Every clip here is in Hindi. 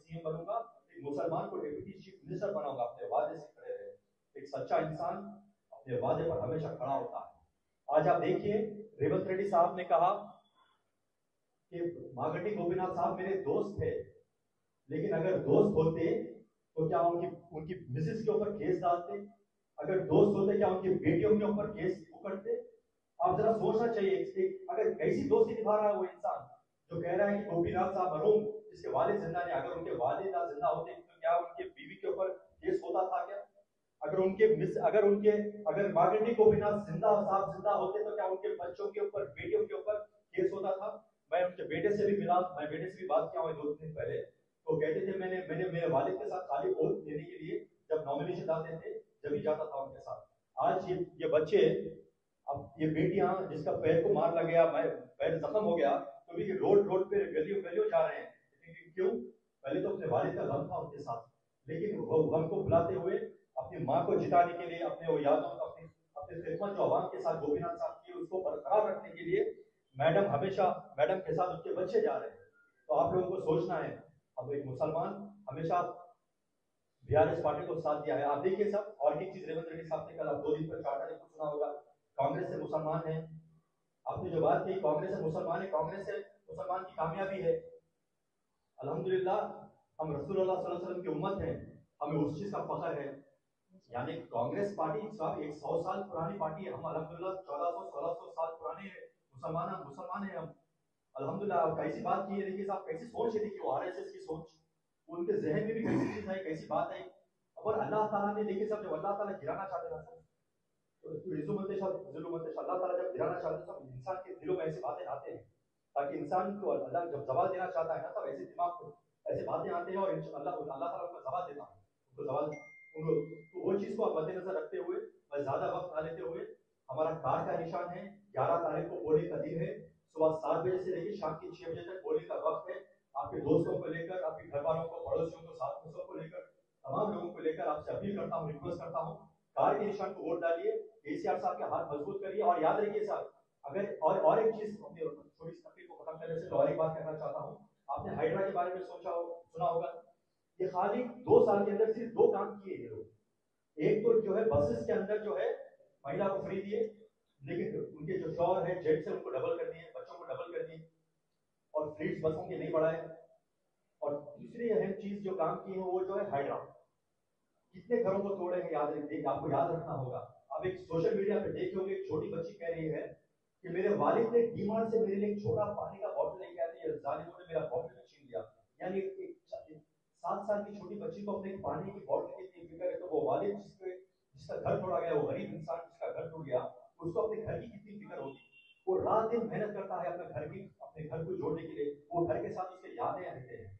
सीएम बनूंगा, एक मुसलमान को डिप्टी चीफ मिनिस्टर बनाऊंगा। अपने वादे से खड़े रहे। एक सच्चा इंसान अपने वादे पर हमेशा खड़ा होता है। आज आप देखिए, रेवंत रेड्डी साहब ने कहा कि मागंटी गोपीनाथ साहब मेरे दोस्त थे, लेकिन अगर दोस्त होते तो क्या उनकी उनकी मिसेस के ऊपर केस डालते? अगर दोस्त होते क्या उनकी बेटियों के ऊपर केस करते? आप जरा सोचना चाहिए, अगर कैसी दोस्ती निभा रहा है वो इंसान जो कह रहा है कि गोपीनाथ साहब मरहूम जिसके वालिद जिंदा नहीं, अगर उनके वालिद जिंदा होते तो क्या उनके बीवी के ऊपर केस होता था क्या? अगर मागंटी गोपीनाथ साहब जिंदा होते तो क्या उनके बच्चों के ऊपर, बेटियों के ऊपर केस होता था? मैं उनके बेटे से भी मिला, मैं बेटे से भी बात किया हूं 2 दिन पहले, तो कहते थे मैंने मैंने मेरे वालिद के साथ खाली वोट देने के लिए जब नॉमिनेशन डालते थे जब ही जाता था उनके साथ। आज ये बच्चे, अब ये बेटियां जिसका पैर को मार लग गया, पैर जख्म हो गया, तो भी रोड रोड पे गलियों गलियों जा रहे हैं। लेकिन क्यों? पहले तो अपने वालिद का गम था उनके साथ, लेकिन वो गम को भुलाते हुए अपनी माँ को जिताने के लिए, अपने वो यादों, अपनी अपनी खिदमत जो आवाम के साथ गोपीनाथ साहब की उसको बरकरार रखने के लिए मैडम के साथ उसके बच्चे जा रहे हैं। तो आप लोगों को सोचना है। अब एक मुसलमान हमेशा बीआरएस पार्टी को साथ दिया है। आप देखिए सब, और एक चीज रेवंत रेड्डी साहब ने कल 2 दिन पर 4 तारीख को सुना होगा, कांग्रेस से मुसलमान है। आपने जो बात कही कांग्रेस से मुसलमान है, कांग्रेस से मुसलमान की कामयाबी है। अल्हम्दुलिल्लाह हम रसूलुल्लाह सल्लल्लाहु अलैहि वसल्लम की उम्मत हैं, हमें उस चीज का फख्र है। यानी कांग्रेस पार्टी साहब 100 साल पुरानी पार्टी है, हम अल्हम्दुलिल्लाह 1400-1600 साल पुराने मुसलमान हैं हम। अल्हम्दुलिल्लाह। अब कैसी बात की है, देखिए साहब कैसी सोच है, देखिए वो आरएसएस की सोच, उनके जहन में भी कैसी चीज है, कैसी बात है। और अल्लाह ताला ने, देखिए सब, जब अल्लाह ताला गिराना चाहते ना सब, तो अल्लाह ताला जब गिराना चाहते हैं सब इंसान के दिलों में ऐसी बातें आते हैं, ताकि इंसान को अल्लाह जब जवाब देना चाहता है ना, तब ऐसे दिमाग को ऐसे बातें आते हैं, और अल्लाह अल्लाह ताला उनको जवाब देता है, उनको जवाब उनको। तो वो चीज को आप मद्देनजर रखते हुए, बस ज्यादा वक्त ना लेते हुए, हमारा कार का निशान है 11 तारीख को पोलिंग का दिन है, सुबह 7 बजे से लेकर शाम के 6 बजे तक पोलिंग का वक्त है। आपके दोस्तों को लेकर, आपके घर वालों को, पड़ोसियों को, साथ में सबको लेकर, तमाम लोगों को लेकर आपसे अपील करता हूँ, रिक्वेस्ट करता हूँ, कार के निशान को वोट डालिए, केसीआर साहब के हाथ मजबूत करिए। और याद रखिए साहब, अगर और एक चीज अपनी थोड़ी सी तकलीफ को खत्म करने से और एक बात कहना चाहता हूँ। आपने हाइड्रा के बारे में सुना होगा, ये खाली 2 साल के अंदर सिर्फ 2 काम किए ये लोग। एक तो जो है बसेस के अंदर जो है महिला को फ्री दिए, लेकिन उनके जो शौहर है, जेट्स है, उनको डबल कर दिए, बच्चों को डबल कर दिए, और फ्लीट्स बसों के नहीं बढ़ाए। और दूसरी अहम चीज जो काम की है वो जो है हाइड्रा, कितने घरों को तोड़े हैं, आपको याद रखना होगा। अब एक सोशल मीडिया पे देखे होंगे, एक छोटी बच्ची कह रही है कि मेरे वालिद ने डीमार्ट से मेरे लिए एक छोटा पानी का बॉटल लेके आए थे, जालिमों ने मेरा बॉटल छीन लिया। यानी एक 7 साल की छोटी बच्ची को अपने पानी की बॉटल की इतनी फिक्र है, तो वो वालिद जिसका घर तोड़ा गया, वो गरीब इंसान जिसका घर टूट गया, उसको अपने घर की कितनी फिक्र होगी। वो रात दिन मेहनत करता है अपने घर को जोड़ने के लिए, वो घर के साथ उसके यादें रहते हैं।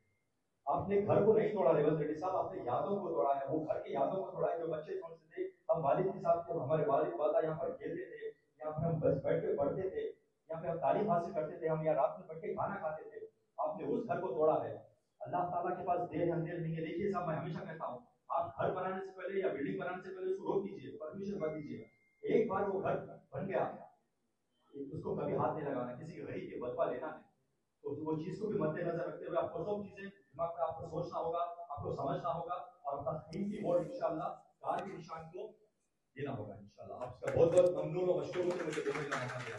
आपने घर को नहीं तोड़ा रेवंत रेड्डी साहब, आपने यादों को तोड़ा है, वो घर की यादों को तोड़ा है। जो बच्चे सोचते थे हम वालिद के साथ, हमारे वालिद वादा यहाँ पर खेलते थे, यहाँ पर हम बस बैठ के पढ़ते थे, यहाँ पे हम तालीम हासिल करते थे, हम यहाँ रात में बैठ के खाना खाते थे, आपने उस घर को तोड़ा है। अल्लाह ताला के पास देर अंधेर नहीं है। देखिए साहब, मैं हमेशा कहता हूँ, आप घर बनाने से पहले या बिल्डिंग बनाने से पहले उसको रोक दीजिए, परमिशन मत दीजिए। एक बार वो घर बन गया, उसको कभी हाथ नहीं लगाना, किसी गरीब के बदला लेना नहीं। तो वो चीज को भी मद्देनजर रखते हुए आपको सब चीजें दिमाग में आपको सोचना होगा, आपको समझना होगा, और अपना कीमती वोट इंशाल्लाह कार के निशान को देना होगा इंशाल्लाह। आपका बहुत बहुत ममनून और मशकूर हूं कि मुझे बोलने का मौका दिया।